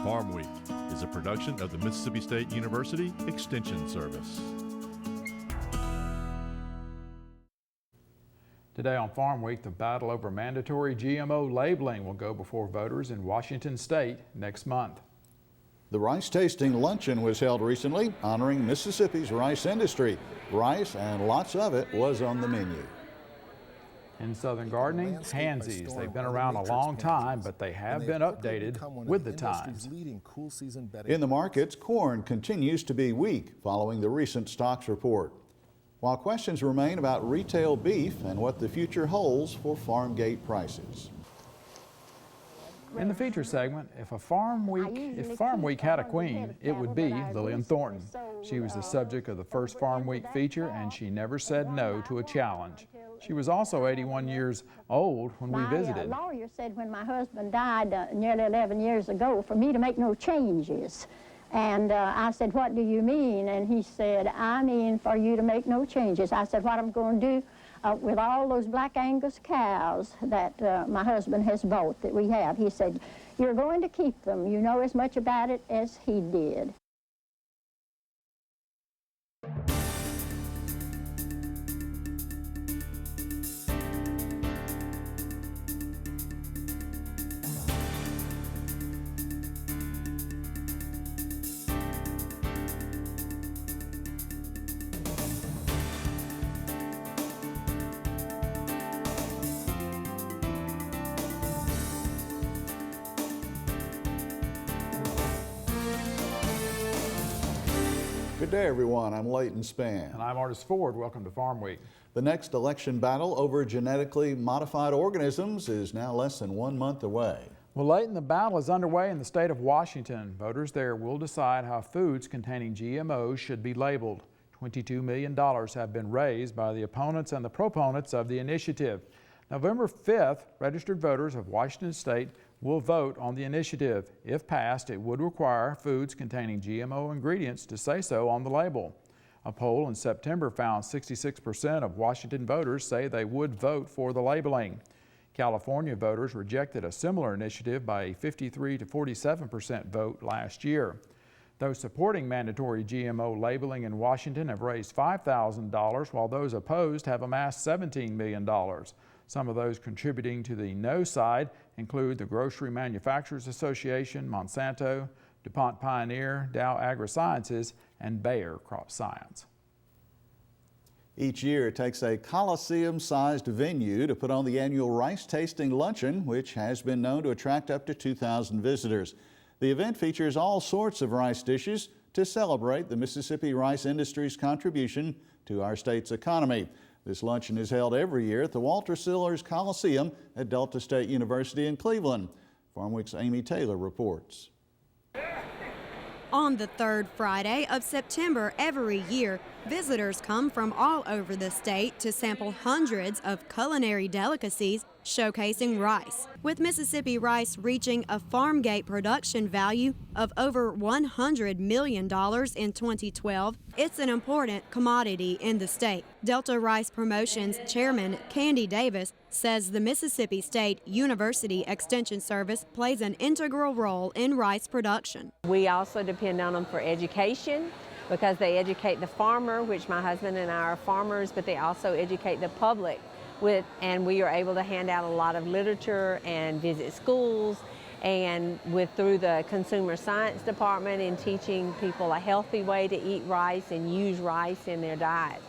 Farm Week is a production of the Mississippi State University Extension Service. Today on Farm Week, the battle over mandatory GMO labeling will go before voters in Washington State next month. The Rice Tasting Luncheon was held recently, honoring Mississippi's rice industry. Rice, and lots of it, was on the menu. In Southern gardening, pansies. They've been around a long time, but they have been updated with the times. In the markets, corn continues to be weak following the recent stocks report, while questions remain about retail beef and what the future holds for farm gate prices. In the feature segment, if Farm Week had a queen, it would be Lillian Thornton. She was the subject of the first Farm Week feature, and she never said no to a challenge. She was also 81 years old when we visited. My lawyer said when my husband died nearly 11 years ago for me to make no changes. And I said, what do you mean? And he said, I mean for you to make no changes. I said, what I'm going to do with all those black Angus cows that my husband has bought that we have. He said, you're going to keep them. You know as much about it as he did. Good day, everyone. I'm Leighton Spann. And I'm Artis Ford. Welcome to Farm Week. The next election battle over genetically modified organisms is now less than 1 month away. Well, Leighton, the battle is underway in the state of Washington. Voters there will decide how foods containing GMOs should be labeled. $22 million have been raised by the opponents and the proponents of the initiative. November 5th, registered voters of Washington State will vote on the initiative. If passed, it would require foods containing GMO ingredients to say so on the label. A poll in September found 66% of Washington voters say they would vote for the labeling. California voters rejected a similar initiative by a 53 to 47% vote last year. Those supporting mandatory GMO labeling in Washington have raised $5,000, while those opposed have amassed $17 million. Some of those contributing to the no side include the Grocery Manufacturers Association, Monsanto, DuPont Pioneer, Dow AgriSciences, and Bayer Crop Science. Each year, it takes a Coliseum-sized venue to put on the annual Rice Tasting Luncheon, which has been known to attract up to 2,000 visitors. The event features all sorts of rice dishes to celebrate the Mississippi rice industry's contribution to our state's economy. This luncheon is held every year at the Walter Sillars Coliseum at Delta State University in Cleveland. Farm Week's Amy Taylor reports. On the third Friday of September every year, visitors come from all over the state to sample hundreds of culinary delicacies showcasing rice. With Mississippi rice reaching a farm gate production value of over $100 million in 2012, it's an important commodity in the state. Delta Rice Promotions Chairman Candy Davis says the Mississippi State University Extension Service plays an integral role in rice production. We also depend on them for education because they educate the farmer, which my husband and I are farmers, but they also educate the public and we are able to hand out a lot of literature and visit schools and through the consumer science department in teaching people a healthy way to eat rice and use rice in their diet.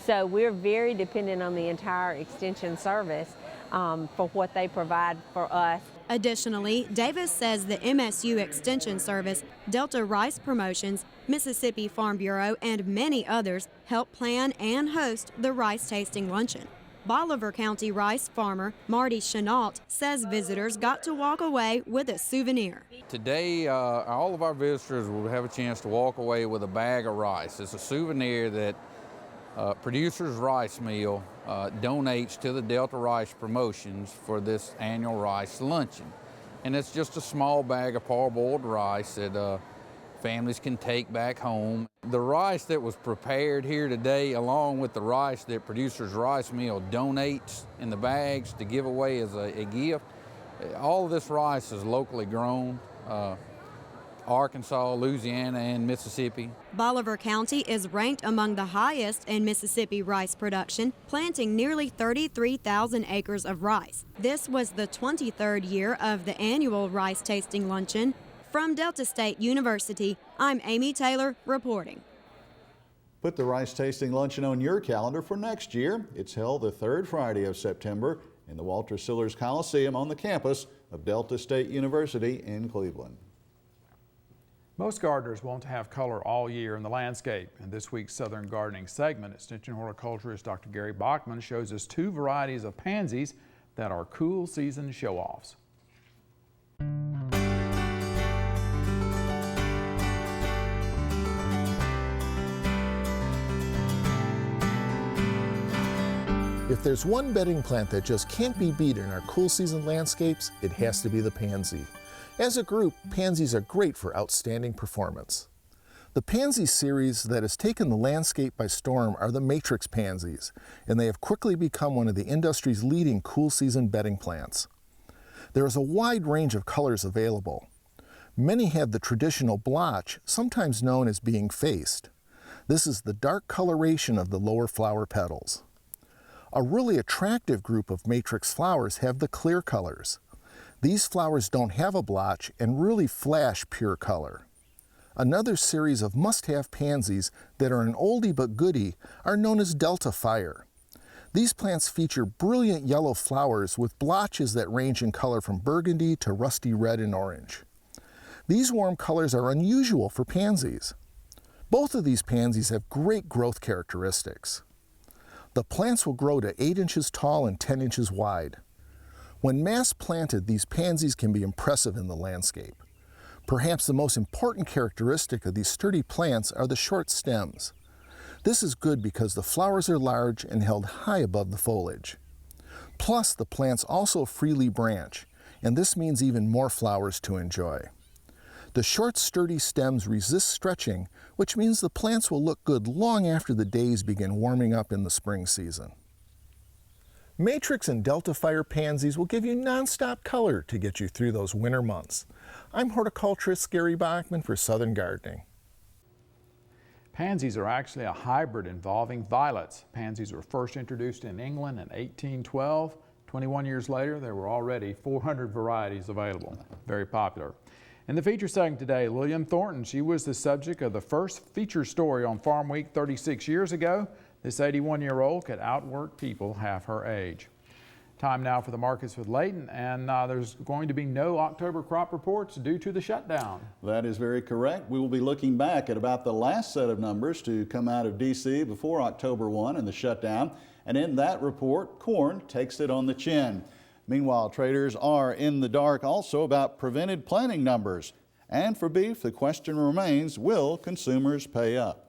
So we're very dependent on the entire extension service for what they provide for us. Additionally, Davis says the MSU Extension Service, Delta Rice Promotions, Mississippi Farm Bureau, and many others help plan and host the Rice Tasting Luncheon. Bolivar County rice farmer Marty Chenault says visitors got to walk away with a souvenir. Today, all of our visitors will have a chance to walk away with a bag of rice. It's a souvenir that Producers Rice Mill donates to the Delta Rice Promotions for this annual rice luncheon. And it's just a small bag of parboiled rice that families can take back home. The rice that was prepared here today, along with the rice that Producers Rice Mill donates in the bags to give away as a gift, all of this rice is locally grown. Arkansas, Louisiana, and Mississippi. Bolivar County is ranked among the highest in Mississippi rice production, planting nearly 33,000 acres of rice. This was the 23rd year of the annual Rice Tasting Luncheon. From Delta State University, I'm Amy Taylor reporting. Put the Rice Tasting Luncheon on your calendar for next year. It's held the third Friday of September in the Walter Sillars Coliseum on the campus of Delta State University in Cleveland. Most gardeners want to have color all year in the landscape. In this week's Southern Gardening segment, Extension horticulturist Dr. Gary Bachman shows us two varieties of pansies that are cool season show-offs. If there's one bedding plant that just can't be beat in our cool season landscapes, it has to be the pansy. As a group, pansies are great for outstanding performance. The pansy series that has taken the landscape by storm are the matrix pansies, and they have quickly become one of the industry's leading cool season bedding plants. There is a wide range of colors available. Many have the traditional blotch, sometimes known as being faced. This is the dark coloration of the lower flower petals. A really attractive group of matrix flowers have the clear colors. These flowers don't have a blotch and really flash pure color. Another series of must-have pansies that are an oldie but goodie are known as Delta Fire. These plants feature brilliant yellow flowers with blotches that range in color from burgundy to rusty red and orange. These warm colors are unusual for pansies. Both of these pansies have great growth characteristics. The plants will grow to 8 inches tall and 10 inches wide. When mass planted, these pansies can be impressive in the landscape. Perhaps the most important characteristic of these sturdy plants are the short stems. This is good because the flowers are large and held high above the foliage. Plus, the plants also freely branch, and this means even more flowers to enjoy. The short, sturdy stems resist stretching, which means the plants will look good long after the days begin warming up in the spring season. Matrix and Delta Fire pansies will give you non-stop color to get you through those winter months. I'm horticulturist Gary Bachman for Southern Gardening. Pansies are actually a hybrid involving violets. Pansies were first introduced in England in 1812. 21 years later, there were already 400 varieties available. Very popular. In the feature segment today, Lillian Thornton, she was the subject of the first feature story on Farm Week 36 years ago. This 81-year-old could outwork people half her age. Time now for the markets with Layton, and there's going to be no October crop reports due to the shutdown. That is very correct. We will be looking back at about the last set of numbers to come out of D.C. before October 1 and the shutdown, and in that report, corn takes it on the chin. Meanwhile, traders are in the dark also about prevented planting numbers. And for beef, the question remains, will consumers pay up?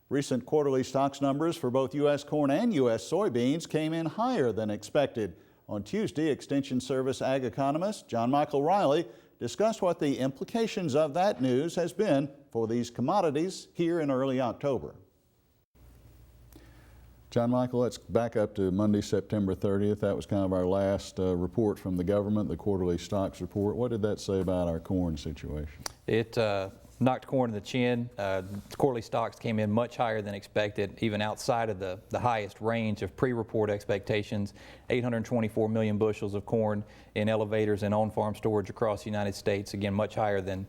Recent quarterly stocks numbers for both U.S. corn and U.S. soybeans came in higher than expected. On Tuesday, Extension Service ag economist John Michael Riley discussed what the implications of that news has been for these commodities here in early October. John Michael, let's back up to Monday, September 30th. That was kind of our last report from the government, the quarterly stocks report. What did that say about our corn situation? It knocked corn in the chin. Quarterly stocks came in much higher than expected, even outside of the highest range of pre-report expectations. 824 million bushels of corn in elevators and on-farm storage across the United States, again much higher than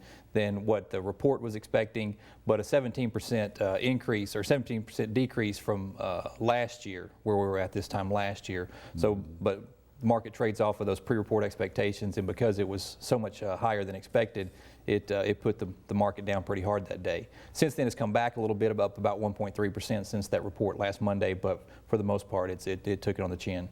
what the report was expecting, but a 17% increase or 17% decrease from last year, where we were at this time last year. So, but the market trades off of those pre-report expectations, and because it was so much higher than expected, it put the market down pretty hard that day. Since then, it's come back a little bit, up about 1.3% since that report last Monday, but for the most part, it took it on the chin.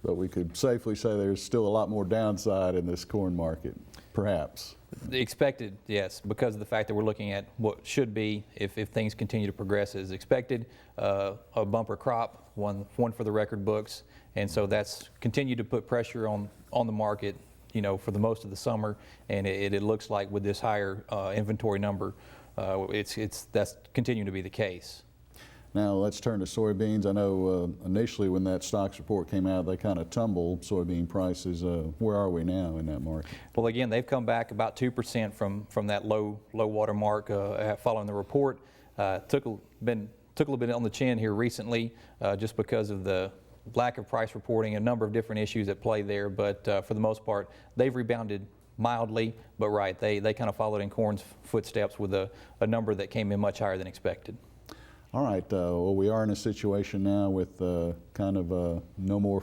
But we could safely say there's still a lot more downside in this corn market, perhaps. Expected, yes, because of the fact that we're looking at what should be, if things continue to progress as expected, a bumper crop, one for the record books, and so that's continued to put pressure on the market, you know, for the most of the summer, and it looks like with this higher inventory number, that's continuing to be the case. Now let's turn to soybeans. I know initially when that stocks report came out, they kind of tumbled soybean prices. Where are we now in that market? Well, again, they've come back about 2% from that low water mark following the report. Took a little bit on the chin here recently just because of the lack of price reporting, a number of different issues at play there. But for the most part, they've rebounded mildly, but right, they kind of followed in corn's footsteps with a number that came in much higher than expected. All right, well, we are in a situation now with kind of no more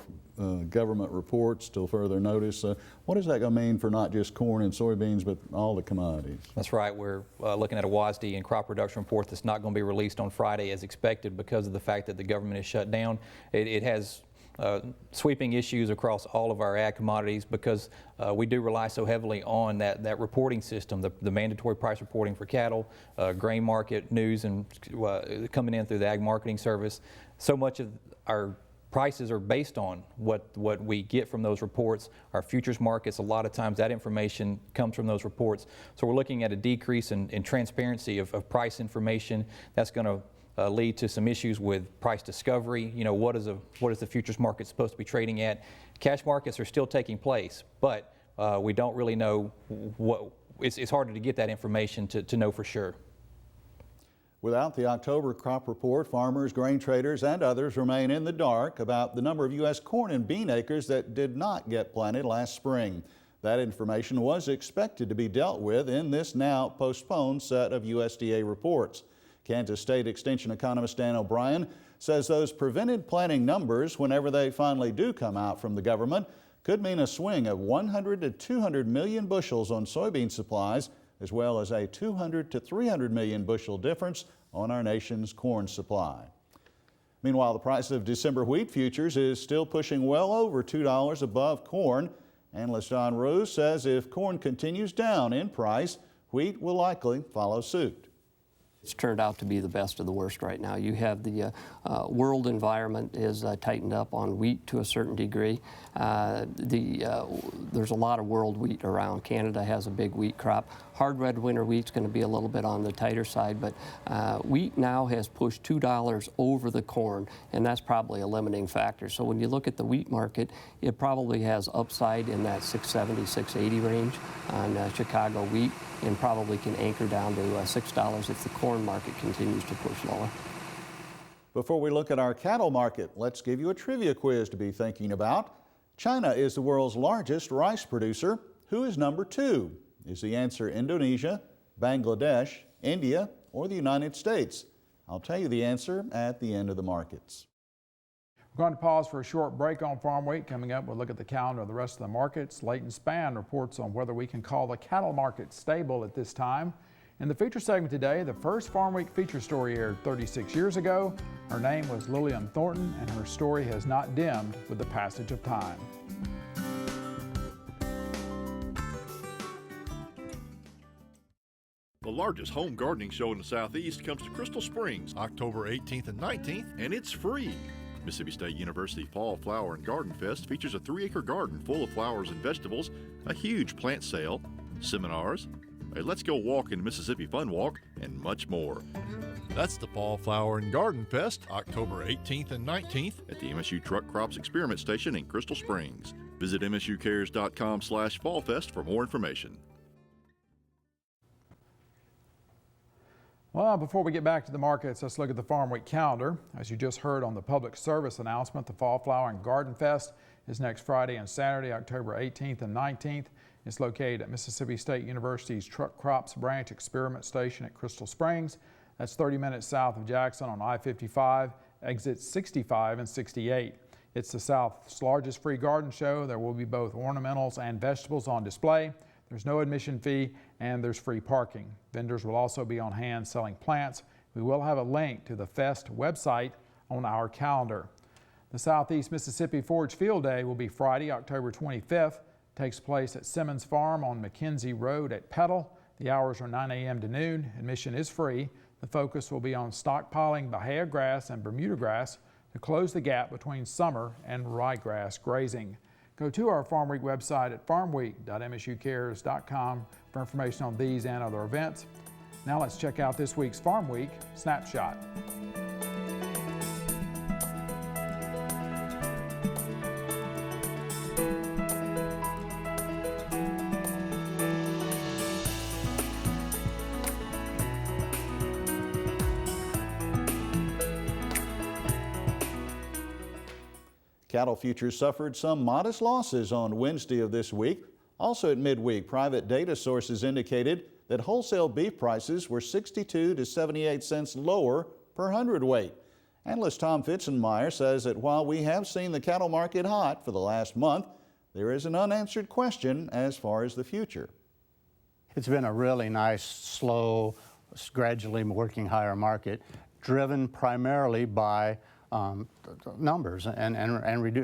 government reports till further notice. What is that going to mean for not just corn and soybeans, but all the commodities? That's right. We're looking at a WASDE and crop production report that's not going to be released on Friday as expected because of the fact that the government is shut down. It has sweeping issues across all of our ag commodities because we do rely so heavily on that reporting system, the mandatory price reporting for cattle, grain market news, and coming in through the Ag Marketing Service. So much of our prices are based on what we get from those reports. Our futures markets, a lot of times that information comes from those reports. So we're looking at a decrease in transparency of price information. That's going to lead to some issues with price discovery. You know, what is the futures market supposed to be trading at? Cash markets are still taking place, but we don't really know what. It's harder to get that information to know for sure. Without the October crop report, farmers, grain traders, and others remain in the dark about the number of U.S. corn and bean acres that did not get planted last spring. That information was expected to be dealt with in this now postponed set of USDA reports. Kansas State Extension economist Dan O'Brien says those prevented planting numbers, whenever they finally do come out from the government, could mean a swing of 100 to 200 million bushels on soybean supplies, as well as a 200 to 300 million bushel difference on our nation's corn supply. Meanwhile, the price of December wheat futures is still pushing well over $2 above corn. Analyst John Rose says if corn continues down in price, wheat will likely follow suit. It's turned out to be the best of the worst right now. You have the world environment is tightened up on wheat to a certain degree. There's a lot of world wheat around. Canada has a big wheat crop. Hard red winter wheat's going to be a little bit on the tighter side, but wheat now has pushed $2 over the corn, and that's probably a limiting factor. So when you look at the wheat market, it probably has upside in that 670, 680 range on Chicago wheat, and probably can anchor down to $6 if the corn market continues to push lower. Before we look at our cattle market, let's give you a trivia quiz to be thinking about. China is the world's largest rice producer. Who is number 2? Is the answer Indonesia, Bangladesh, India, or the United States? I'll tell you the answer at the end of the markets. We're going to pause for a short break on Farm Week. Coming up, we'll look at the calendar of the rest of the markets. Leighton Spann reports on whether we can call the cattle market stable at this time. In the feature segment today, the first Farm Week feature story aired 36 years ago. Her name was Lillian Thornton, and her story has not dimmed with the passage of time. The largest home gardening show in the Southeast comes to Crystal Springs October 18th and 19th, and it's free. Mississippi State University Fall Flower and Garden Fest features a 3-acre garden full of flowers and vegetables, a huge plant sale, seminars, a Let's Go Walk in Mississippi Fun Walk, and much more. That's the Fall Flower and Garden Fest, October 18th and 19th at the MSU Truck Crops Experiment Station in Crystal Springs. Visit msucares.com/fallfest for more information. Well, before we get back to the markets, let's look at the Farm Week calendar. As you just heard on the public service announcement, the Fall Flower and Garden Fest is next Friday and Saturday, October 18th and 19th. It's located at Mississippi State University's Truck Crops Branch Experiment Station at Crystal Springs. That's 30 minutes south of Jackson on I-55, exits 65 and 68. It's the South's largest free garden show. There will be both ornamentals and vegetables on display. There's no admission fee, and there's free parking. Vendors will also be on hand selling plants. We will have a link to the Fest website on our calendar. The Southeast Mississippi Forage Field Day will be Friday, October 25th. It takes place at Simmons Farm on McKenzie Road at Petal. The hours are 9 a.m. to noon. Admission is free. The focus will be on stockpiling Bahia grass and Bermuda grass to close the gap between summer and ryegrass grazing. Go to our Farm Week website at farmweek.msucares.com for information on these and other events. Now let's check out this week's Farm Week Snapshot. Cattle futures suffered some modest losses on Wednesday of this week. Also at midweek, private data sources indicated that wholesale beef prices were 62 to 78 cents lower per hundredweight. Analyst Tom Fitzenmeyer says that while we have seen the cattle market hot for the last month, there is an unanswered question as far as the future. It's been a really nice, slow, gradually working higher market, driven primarily by numbers and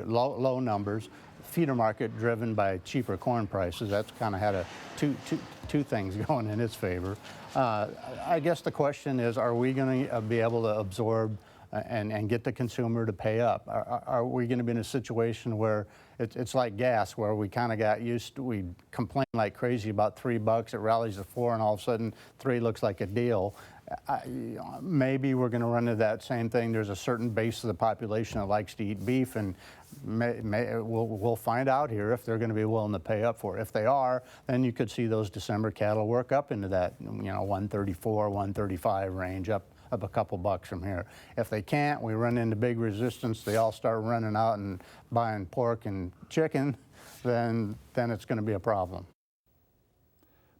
low numbers. Feeder market driven by cheaper corn prices. That's kind of had two things going in its favor. I guess the question is, are we going to be able to absorb and get the consumer to pay up? Are we going to be in a situation where it's like gas, where we kind of got used to, we complain like crazy about $3, it rallies to $4, and all of a sudden 3 looks like a deal. Maybe we're going to run into that same thing. There's a certain base of the population that likes to eat beef, and we'll find out here if they're going to be willing to pay up for it. If they are, then you could see those December cattle work up into that 134, 135 range, up a couple bucks from here. If they can't, we run into big resistance. They all start running out and buying pork and chicken, then it's going to be a problem.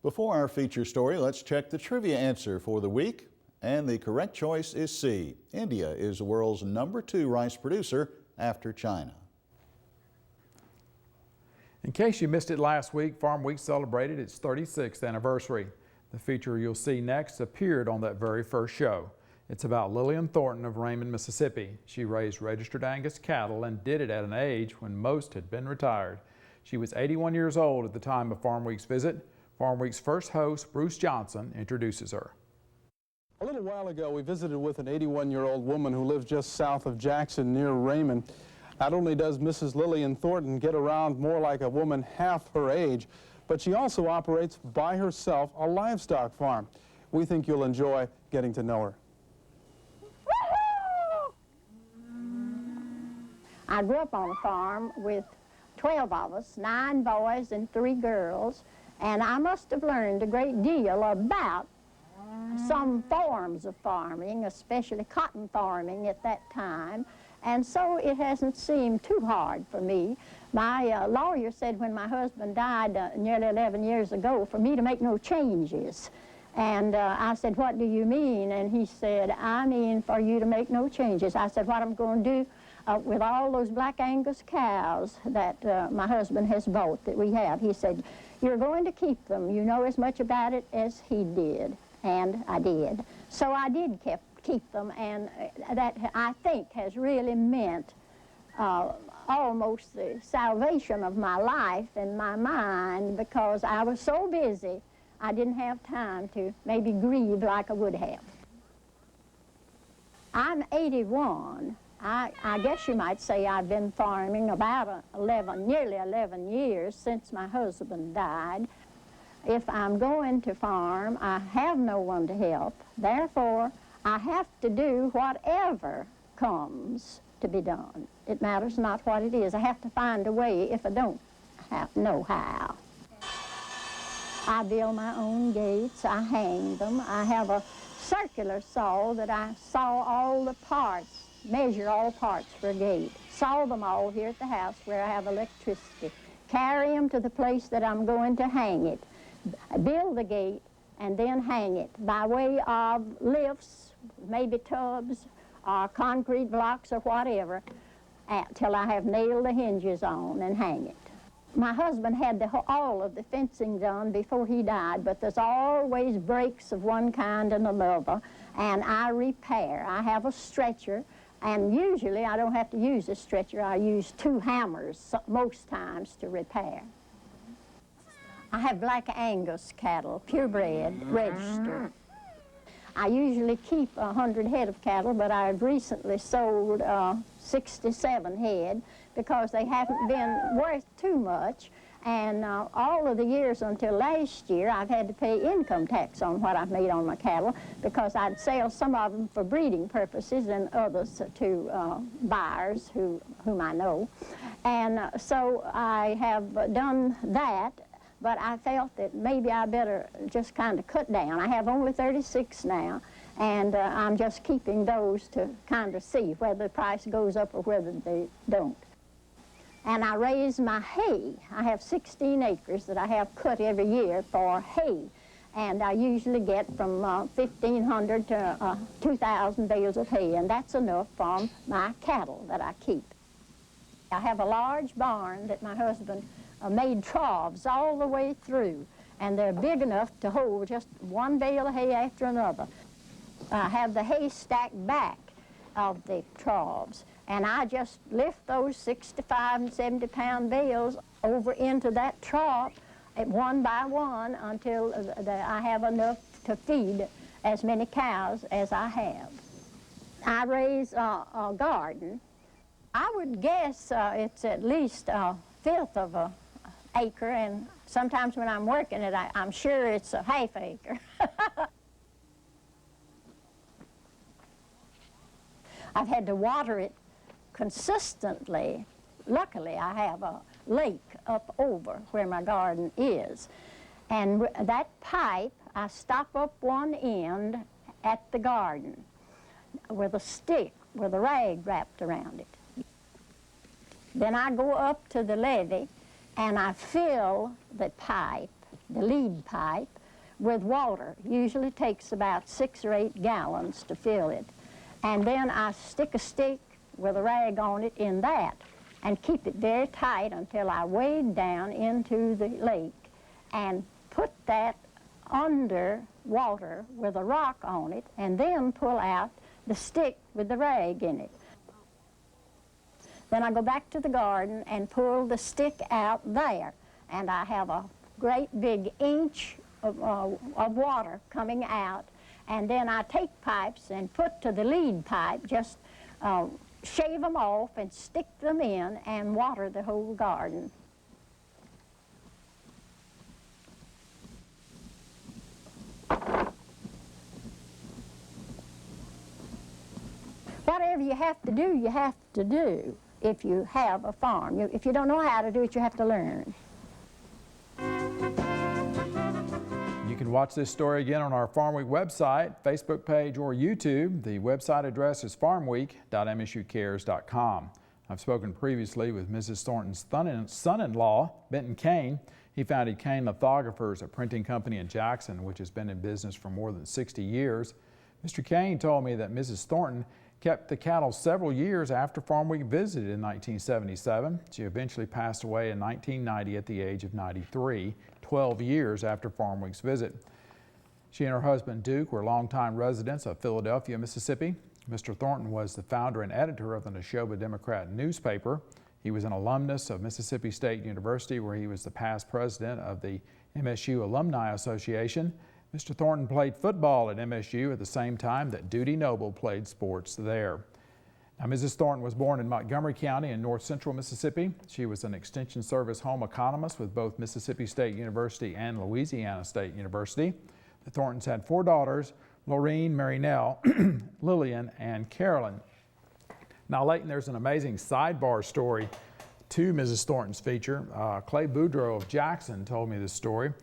Before our feature story, let's check the trivia answer for the week. And the correct choice is C. India is the world's #2 rice producer after China. In case you missed it last week, Farm Week celebrated its 36th anniversary. The feature you'll see next appeared on that very first show. It's about Lillian Thornton of Raymond, Mississippi. She raised registered Angus cattle and did it at an age when most had been retired. She was 81 years old at the time of Farm Week's visit. Farm Week's first host, Bruce Johnson, introduces her. A little while ago, we visited with an 81-year-old woman who lives just south of Jackson near Raymond. Not only does Mrs. Lillian Thornton get around more like a woman half her age, but she also operates by herself a livestock farm. We think you'll enjoy getting to know her. I grew up on a farm with 12 of us, 9 boys and 3 girls. And I must have learned a great deal about some forms of farming, especially cotton farming at that time. And so it hasn't seemed too hard for me. My lawyer said when my husband died nearly 11 years ago for me to make no changes. And I said, what do you mean? And he said, I mean for you to make no changes. I said, what I'm going to do with all those black Angus cows that my husband has bought that we have. He said, you're going to keep them. You know as much about it as he did, and I did. So I did keep them, and that, I think, has really meant almost the salvation of my life and my mind, because I was so busy, I didn't have time to maybe grieve like I would have. I'm 81. I guess you might say I've been farming about nearly 11 years since my husband died. If I'm going to farm, I have no one to help. Therefore, I have to do whatever comes to be done. It matters not what it is. I have to find a way if I don't know how. I build my own gates. I hang them. I have a circular saw that I saw all the parts, measure all parts for a gate. Saw them all here at the house where I have electricity. Carry them to the place that I'm going to hang it. Build the gate and then hang it by way of lifts, maybe tubs, or concrete blocks or whatever, till I have nailed the hinges on and hang it. My husband had all of the fencing done before he died, but there's always breaks of one kind and another, and I repair. I have a stretcher, and usually I don't have to use a stretcher. I use 2 hammers most times to repair. I have black Angus cattle, purebred, registered. I usually keep 100 head of cattle, but I've recently sold 67 head because they haven't been worth too much. And all of the years until last year, I've had to pay income tax on what I've made on my cattle because I'd sell some of them for breeding purposes and others to buyers whom I know. And so I have done that, but I felt that maybe I better just kind of cut down. I have only 36 now, and I'm just keeping those to kind of see whether the price goes up or whether they don't. And I raise my hay. I have 16 acres that I have cut every year for hay. And I usually get from 1,500 to 2,000 bales of hay, and that's enough for my cattle that I keep. I have a large barn that my husband made troughs all the way through, and they're big enough to hold just one bale of hay after another. I have the hay stacked back of the troughs, and I just lift those 65 and 70-pound bales over into that trough one by one until I have enough to feed as many cows as I have. I raise a garden. I would guess it's at least a fifth of an acre, and sometimes when I'm working it, I'm sure it's a half acre. I've had to water it consistently. Luckily, I have a lake up over where my garden is. And that pipe, I stop up one end at the garden with a stick with a rag wrapped around it. Then I go up to the levee and I fill the pipe, the lead pipe, with water. Usually takes about 6 or 8 gallons to fill it. And then I stick a stick with a rag on it in that and keep it very tight until I wade down into the lake and put that under water with a rock on it and then pull out the stick with the rag in it. Then I go back to the garden and pull the stick out there, and I have a great big inch of water coming out, and then I take pipes and put to the lead pipe, just shave them off and stick them in and water the whole garden. Whatever you have to do, you have to do if you have a farm. If you don't know how to do it, you have to learn. You can watch this story again on our Farm Week website, Facebook page, or YouTube. The website address is farmweek.msucares.com. I've spoken previously with Mrs. Thornton's son-in-law, Benton Kane. He founded Kane Lithographers, a printing company in Jackson, which has been in business for more than 60 years. Mr. Kane told me that Mrs. Thornton kept the cattle several years after Farm Week visited in 1977. She eventually passed away in 1990 at the age of 93, 12 years after Farm Week's visit. She and her husband Duke were longtime residents of Philadelphia, Mississippi. Mr. Thornton was the founder and editor of the Neshoba Democrat newspaper. He was an alumnus of Mississippi State University, where he was the past president of the MSU Alumni Association. Mr. Thornton played football at MSU at the same time that Duty Noble played sports there. Now, Mrs. Thornton was born in Montgomery County in north central Mississippi. She was an Extension Service home economist with both Mississippi State University and Louisiana State University. The Thorntons had 4 daughters, Laureen, Marynell, Lillian, and Carolyn. Now, Leighton, there's an amazing sidebar story to Mrs. Thornton's feature. Clay Boudreau of Jackson told me this story.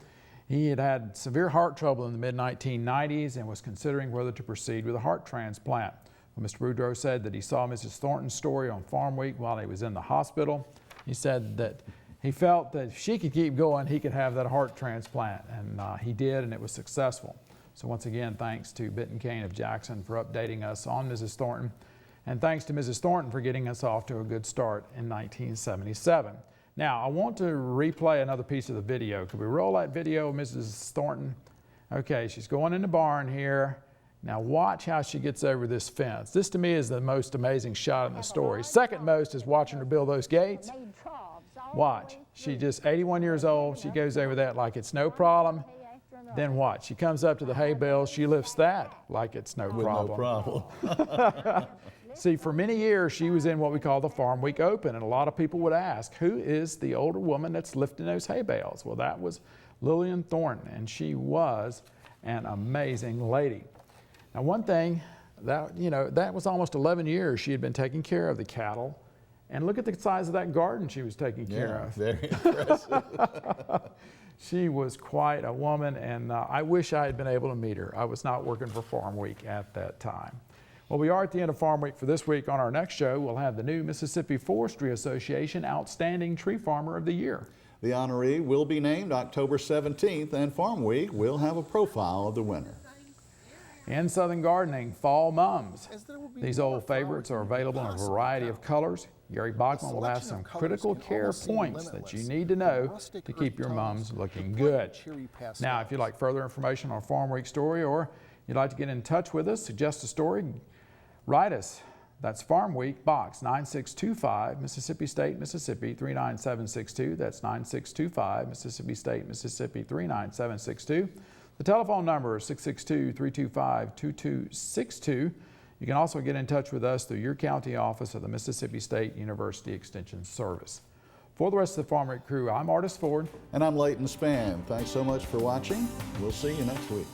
He had had severe heart trouble in the mid-1990s and was considering whether to proceed with a heart transplant. Well, Mr. Boudreau said that he saw Mrs. Thornton's story on Farm Week while he was in the hospital. He said that he felt that if she could keep going, he could have that heart transplant, and he did, and it was successful. So once again, thanks to Benton Kane of Jackson for updating us on Mrs. Thornton, and thanks to Mrs. Thornton for getting us off to a good start in 1977. Now, I want to replay another piece of the video. Could we roll that video of Mrs. Thornton? Okay, she's going in the barn here. Now watch how she gets over this fence. This to me is the most amazing shot in the story. Second most is watching her build those gates. Watch, she's just 81 years old. She goes over that like it's no problem. Then watch, she comes up to the hay bales. She lifts that like it's no problem. No problem. See, for many years, she was in what we call the Farm Week Open, and a lot of people would ask, who is the older woman that's lifting those hay bales? Well, that was Lillian Thornton, and she was an amazing lady. Now, one thing, that was almost 11 years she had been taking care of the cattle, and look at the size of that garden she was taking care of. Very impressive. She was quite a woman, and I wish I had been able to meet her. I was not working for Farm Week at that time. Well, we are at the end of Farm Week for this week. On our next show, we'll have the new Mississippi Forestry Association Outstanding Tree Farmer of the Year. The honoree will be named October 17th, and Farm Week will have a profile of the winner. In Southern Gardening, fall mums. These old favorites are available in a variety of colors. Gary Bachman will have some critical care points that you need to know to keep your mums looking good. Now, if you'd like further information on Farm Week story, or you'd like to get in touch with us, suggest a story, write us. That's Farm Week, Box 9625, Mississippi State, Mississippi 39762. That's 9625, Mississippi State, Mississippi 39762. The telephone number is 662-325-2262. You can also get in touch with us through your county office of the Mississippi State University Extension Service. For the rest of the Farm Week crew, I'm Artis Ford. And I'm Leighton Spann. Thanks so much for watching. We'll see you next week.